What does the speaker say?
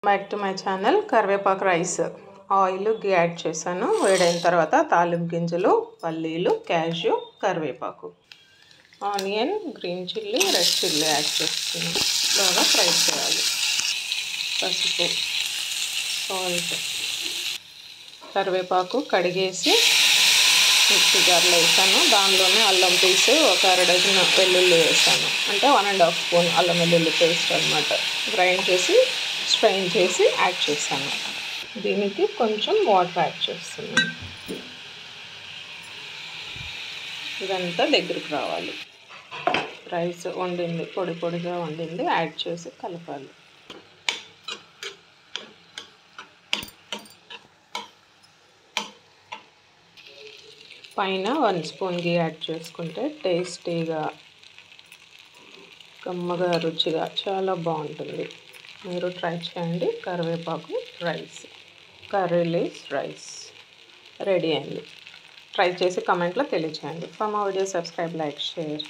Back to my channel. కరివేపాకు rice oil add చేశాను. వేడైన తర్వాత తాలింపు గింజలు, పల్లీలు, క్యాష్యూ, కరివేపాకు, onion, green chilli, red chilli add చేస్తున్నాను. బాగా ఫ్రై చేయాలి. పసుపు, సాల్ట్, కరివేపాకు కడిగేసి మిక్సీ జార్లో వేసాను. దానిలోనే అల్లం పీసు ఒక 1/2 డజన్ వెల్లుల్లి వేసాను. అంటే 1.5 స్పూన్ అల్లం వెల్లుల్లి పేస్ట్ అనమాట. గ్రైండ్ చేసి స్ట్రెయిన్ చేసి యాడ్ చేశాను. దీనికి కొంచెం వాటర్ యాడ్ చేస్తున్నాను. ఇదంతా దగ్గరికి రావాలి. రైస్ వండింది, పొడి పొడిగా వండింది యాడ్ చేసి కలపాలి. పైన 1 స్పూన్ గీ యాడ్ చేసుకుంటే టేస్టీగా, కమ్మగా, రుచిగా చాలా బాగుంటుంది. మీరు ట్రై చేయండి. కరివేపాకు rice, curry leaves rice ready అయింది. ట్రై చేసి కమెంట్లో తెలియచేయండి. For more videos subscribe, like, share.